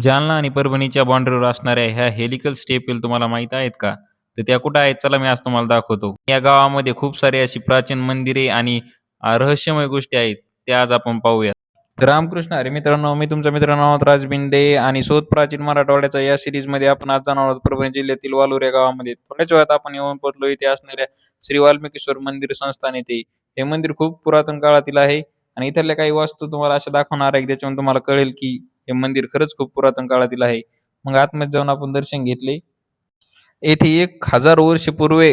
जालना आणि परभणीच्या बाउंड्रीवर असणाऱ्या ह्या हेलिकल स्टेप वेल तुम्हाला माहीत आहेत का? तर त्या कुठं आहेत? चला मी आज तुम्हाला दाखवतो. या गावामध्ये खूप सारी अशी प्राचीन मंदिरे आणि रहस्यमय गोष्टी आहेत. त्या आज आपण पाहूया. रामकृष्ण हरी मित्रांनो, मी तुमचा मित्र राज बिंडे आणि शोध प्राचीन मराठवाड्याचा या सिरीजमध्ये आपण आज जाणार आहोत परभणी जिल्ह्यातील वालूर या गावामध्ये. थोड्याच वेळात आपण येऊन पोहोचलो इथे असणाऱ्या श्री वाल्मिकेश्वर मंदिर संस्थान येथे. हे मंदिर खूप पुरातन काळातील आहे आणि इथल्या काही वास्तू तुम्हाला अशा दाखवणार आहे, त्याच्यावरून तुम्हाला कळेल की हे मंदिर खरंच खूप पुरातन काळातील आहे. मग आतमध्ये जाऊन आपण दर्शन घेतले. येथे 1000 वर्ष पूर्वी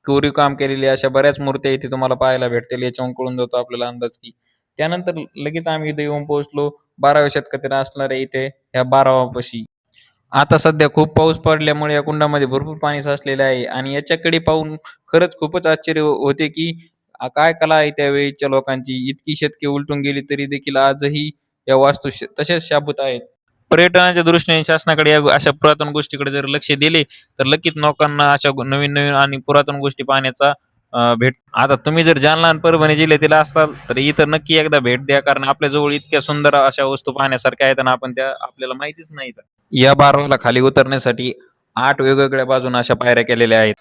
कोरीव काम केलेली अशा बऱ्याच मूर्त्या इथे तुम्हाला पाहायला भेटतील. याच्यावरून कळून जातो आपल्याला अंदाज की त्यानंतर लगेच आम्ही इथे येऊन पोहोचलो 12व्या शतकातील असणाऱ्या इथे ह्या 12वापाशी. आता सध्या खूप पाऊस पडल्यामुळे या कुंडामध्ये भरपूर पाणी साचलेले आहे आणि याच्याकडे पाहून खरंच खूपच आश्चर्य होते की काय कला आहे त्यावेळीच्या लोकांची. इतकी शतके उलटून गेली तरी देखील आजही या वास्तू तशाच शाबूत आहेत. पर्यटनाच्या दृष्टीने शासनाकडे या अशा पुरातन गोष्टीकडे जर लक्ष दिले तर नक्कीच लोकांना अशा नवीन नवीन आणि पुरातन गोष्टी पाहण्याचा भेट. आता तुम्ही जर जालना आणि परभणी जिल्ह्यातील असाल तर इथं नक्की एकदा भेट द्या, कारण आपल्या जवळ इतक्या सुंदर अशा वस्तू पाहण्यासारख्या आहेत आणि आपण त्या आपल्याला माहितीच नाही. या बारवाला खाली उतरण्यासाठी 8 वेगवेगळ्या बाजूने अशा पायऱ्या केलेल्या आहेत.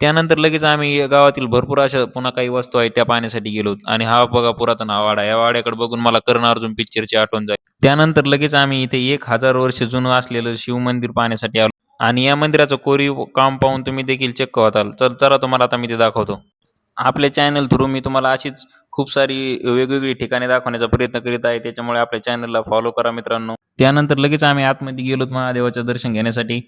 त्यानंतर लगेच आम्ही या गावातील भरपूर अशा पुन्हा काही वस्तू आहेत त्या पाहण्यासाठी गेलो आणि हा बघा पुरातन हा वाडा. या वाड्याकडे बघून मला कर्ण अर्जुन पिक्चरची आठवण झाली. त्यानंतर लगेच आम्ही इथे 1000 वर्ष जुनं असलेलं शिव मंदिर पाहण्यासाठी आलो आणि या मंदिराचं कोरीव काम पाहून तुम्ही देखील चक्क होताल. चला तुम्हाला आता मी ते दाखवतो. आपल्या चॅनल थ्रू मी तुम्हाला अशीच खूप सारी वेगवेगळी ठिकाणे दाखवण्याचा प्रयत्न करीत आहे, त्याच्यामुळे आपल्या चॅनलला फॉलो करा मित्रांनो. त्यानंतर लगेच आम्ही आतमध्ये गेलो महादेवाचं दर्शन घेण्यासाठी.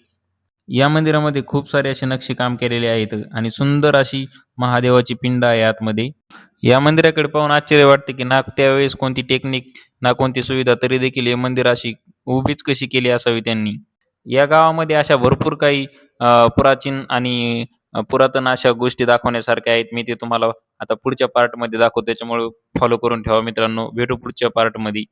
या मंदिरामध्ये खूप सारे असे नक्षीकाम केलेले आहेत आणि सुंदर अशी महादेवाची पिंड आहे आतमध्ये. या मंदिराकडे पाहून आश्चर्य वाटते की ना त्यावेळेस कोणती टेक्निक ना कोणती सुविधा, तरी देखील हे मंदिर अशी उभीच कशी केली असावी त्यांनी. या गावामध्ये अशा भरपूर काही प्राचीन आणि पुरातन अशा गोष्टी दाखवण्यासारख्या आहेत. मी ते तुम्हाला आता पुढच्या पार्टमध्ये दाखवतो, त्याच्यामुळे फॉलो करून ठेवा मित्रांनो. भेटू पुढच्या पार्टमध्ये.